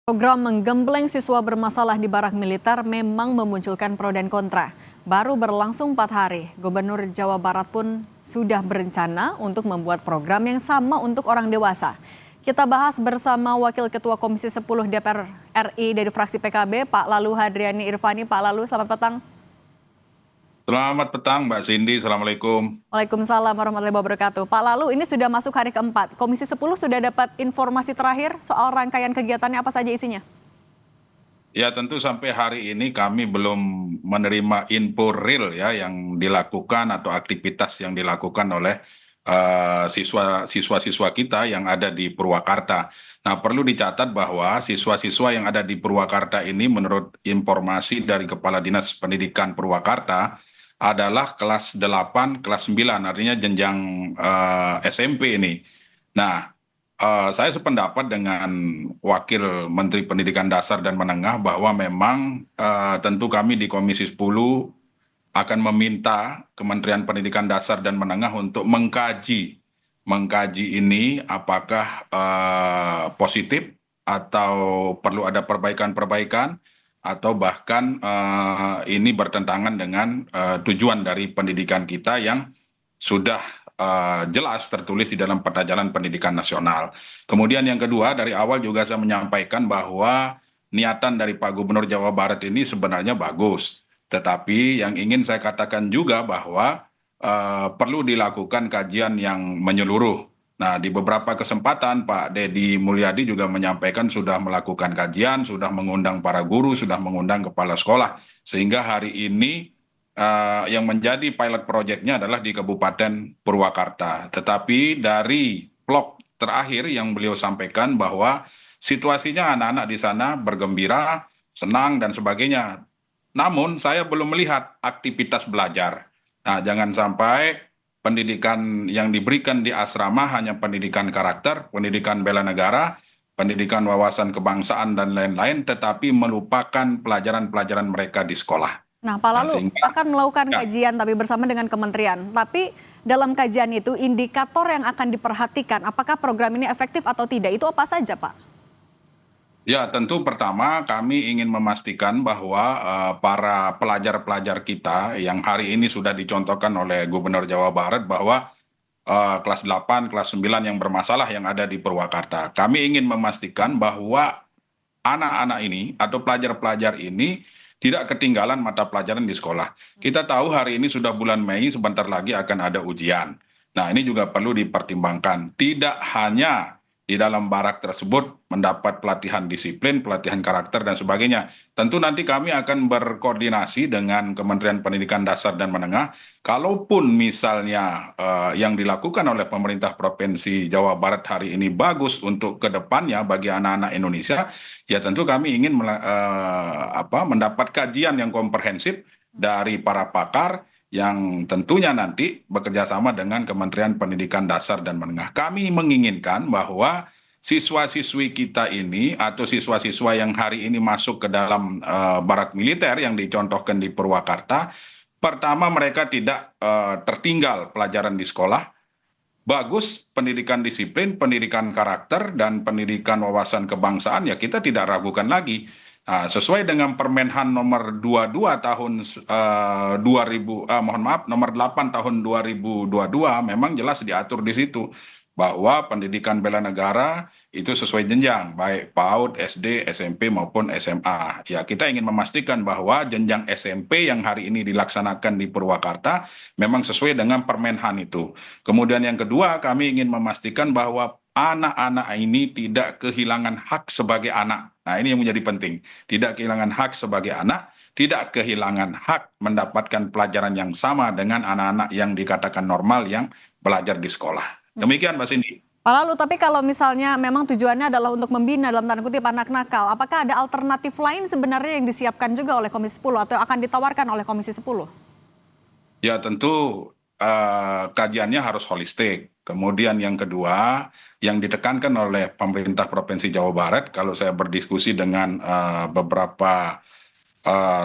Program menggembleng siswa bermasalah di barak militer memang memunculkan pro dan kontra. Baru berlangsung 4 hari, Gubernur Jawa Barat pun sudah berencana untuk membuat program yang sama untuk orang dewasa. Kita bahas bersama Wakil Ketua Komisi 10 DPR RI dari fraksi PKB, Pak Lalu Hadriani Irvani. Pak Lalu, selamat petang. Selamat petang Mbak Cindy, Assalamualaikum. Waalaikumsalam warahmatullahi wabarakatuh. Pak Lalu, ini sudah masuk hari keempat. Komisi 10 sudah dapat informasi terakhir soal rangkaian kegiatannya, apa saja isinya? Ya tentu sampai hari ini kami belum menerima info real ya yang dilakukan atau aktivitas yang dilakukan oleh siswa-siswa kita yang ada di Purwakarta. Nah, perlu dicatat bahwa siswa-siswa yang ada di Purwakarta ini menurut informasi dari Kepala Dinas Pendidikan Purwakarta adalah kelas 8, kelas 9, artinya jenjang SMP ini. Nah, saya sependapat dengan Wakil Menteri Pendidikan Dasar dan Menengah bahwa memang tentu kami di Komisi 10 akan meminta Kementerian Pendidikan Dasar dan Menengah untuk mengkaji ini apakah positif atau perlu ada perbaikan-perbaikan atau bahkan ini bertentangan dengan tujuan dari pendidikan kita yang sudah jelas tertulis di dalam Peta Jalan Pendidikan Nasional. Kemudian yang kedua, dari awal juga saya menyampaikan bahwa niatan dari Pak Gubernur Jawa Barat ini sebenarnya bagus. Tetapi yang ingin saya katakan juga bahwa perlu dilakukan kajian yang menyeluruh. Nah, di beberapa kesempatan Pak Deddy Mulyadi juga menyampaikan sudah melakukan kajian, sudah mengundang para guru, sudah mengundang kepala sekolah. Sehingga hari ini yang menjadi pilot project-nya adalah di Kabupaten Purwakarta. Tetapi dari vlog terakhir yang beliau sampaikan bahwa situasinya anak-anak di sana bergembira, senang dan sebagainya. Namun saya belum melihat aktivitas belajar. Nah, jangan sampai pendidikan yang diberikan di asrama hanya pendidikan karakter, pendidikan bela negara, pendidikan wawasan kebangsaan dan lain-lain, tetapi melupakan pelajaran-pelajaran mereka di sekolah. Nah, Pak Nah, Lalu sehingga akan melakukan ya, kajian tapi bersama dengan kementerian. Tapi dalam kajian itu indikator yang akan diperhatikan apakah program ini efektif atau tidak itu apa saja, Pak? ya, tentu pertama kami ingin memastikan bahwa para pelajar-pelajar kita yang hari ini sudah dicontohkan oleh Gubernur Jawa Barat bahwa kelas 8, kelas 9 yang bermasalah yang ada di Purwakarta. Kami ingin memastikan bahwa anak-anak ini atau pelajar-pelajar ini tidak ketinggalan mata pelajaran di sekolah. Kita tahu hari ini sudah bulan Mei, sebentar lagi akan ada ujian. Nah, ini juga perlu dipertimbangkan. Tidak hanya di dalam barak tersebut mendapat pelatihan disiplin, pelatihan karakter, dan sebagainya. Tentu nanti kami akan berkoordinasi dengan Kementerian Pendidikan Dasar dan Menengah. Kalaupun misalnya yang dilakukan oleh pemerintah Provinsi Jawa Barat hari ini bagus untuk kedepannya bagi anak-anak Indonesia, ya tentu kami ingin mendapat kajian yang komprehensif dari para pakar yang tentunya nanti bekerja sama dengan Kementerian Pendidikan Dasar dan Menengah. Kami menginginkan bahwa siswa-siswi kita ini atau siswa-siswa yang hari ini masuk ke dalam barak militer yang dicontohkan di Purwakarta, pertama mereka tidak tertinggal pelajaran di sekolah, bagus pendidikan disiplin, pendidikan karakter, dan pendidikan wawasan kebangsaan, ya kita tidak ragukan lagi. Nah, sesuai dengan Permenhan nomor 22 tahun 2000, mohon maaf, nomor 8 tahun 2022, memang jelas diatur di situ bahwa pendidikan bela negara itu sesuai jenjang, baik PAUD, SD, SMP maupun SMA. Ya, kita ingin memastikan bahwa jenjang SMP yang hari ini dilaksanakan di Purwakarta memang sesuai dengan Permenhan itu. Kemudian yang kedua, kami ingin memastikan bahwa anak-anak ini tidak kehilangan hak sebagai anak. Nah, ini yang menjadi penting. Tidak kehilangan hak sebagai anak, tidak kehilangan hak mendapatkan pelajaran yang sama dengan anak-anak yang dikatakan normal yang belajar di sekolah. Demikian, Mbak Cindy. Pak Lalu, tapi kalau misalnya memang tujuannya adalah untuk membina dalam tanda kutip anak nakal, apakah ada alternatif lain sebenarnya yang disiapkan juga oleh Komisi 10 atau akan ditawarkan oleh Komisi 10? Ya tentu kajiannya harus holistik. Kemudian yang kedua, yang ditekankan oleh pemerintah Provinsi Jawa Barat, kalau saya berdiskusi dengan beberapa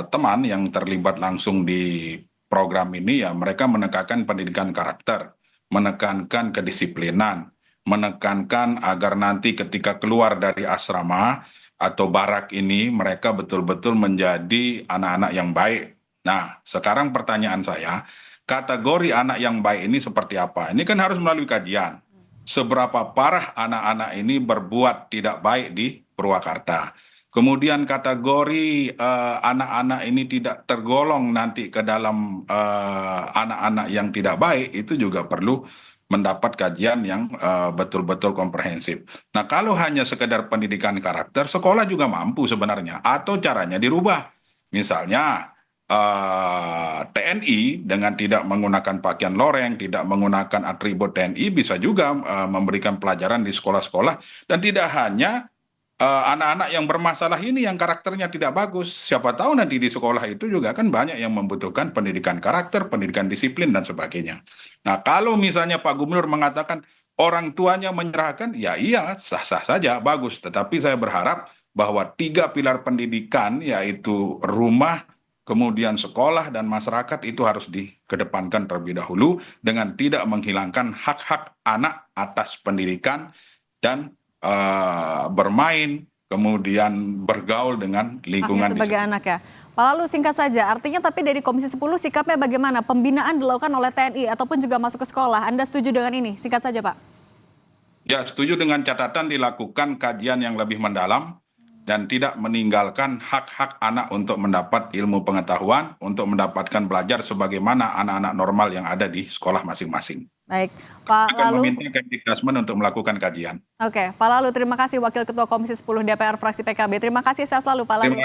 teman yang terlibat langsung di program ini, ya mereka menekankan pendidikan karakter, menekankan kedisiplinan, menekankan agar nanti ketika keluar dari asrama, atau barak ini mereka betul-betul menjadi anak-anak yang baik. Nah, sekarang pertanyaan saya, kategori anak yang baik ini seperti apa? Ini kan harus melalui kajian. Seberapa parah anak-anak ini berbuat tidak baik di Purwakarta. Kemudian kategori anak-anak ini tidak tergolong nanti ke dalam anak-anak yang tidak baik, itu juga perlu mendapat kajian yang betul-betul komprehensif. Nah, kalau hanya sekedar pendidikan karakter, sekolah juga mampu sebenarnya, atau caranya dirubah. Misalnya TNI dengan tidak menggunakan pakaian loreng, tidak menggunakan atribut TNI bisa juga memberikan pelajaran di sekolah-sekolah, dan tidak hanya anak-anak yang bermasalah ini yang karakternya tidak bagus. Siapa tahu nanti di sekolah itu juga kan banyak yang membutuhkan pendidikan karakter, pendidikan disiplin, dan sebagainya. Nah, kalau misalnya Pak Gubernur mengatakan orang tuanya menyerahkan, ya iya, sah-sah saja, bagus. Tetapi saya berharap bahwa 3 pilar pendidikan, yaitu rumah, kemudian sekolah, dan masyarakat, itu harus dikedepankan terlebih dahulu dengan tidak menghilangkan hak-hak anak atas pendidikan dan bermain, kemudian bergaul dengan lingkungan Haknya sebagai anak ya. Pak Lalu singkat saja, artinya tapi dari Komisi 10 sikapnya bagaimana? Pembinaan dilakukan oleh TNI ataupun juga masuk ke sekolah. Anda setuju dengan ini? Singkat saja Pak. Ya, setuju dengan catatan dilakukan kajian yang lebih mendalam dan tidak meninggalkan hak-hak anak untuk mendapat ilmu pengetahuan, untuk mendapatkan belajar sebagaimana anak-anak normal yang ada di sekolah masing-masing. Baik, Pak Akan Lalu. meminta Kemdikbudrismen untuk melakukan kajian. Oke, Pak Lalu terima kasih Wakil Ketua Komisi 10 DPR fraksi PKB. Terima kasih, sehat selalu Pak Lalu. Terima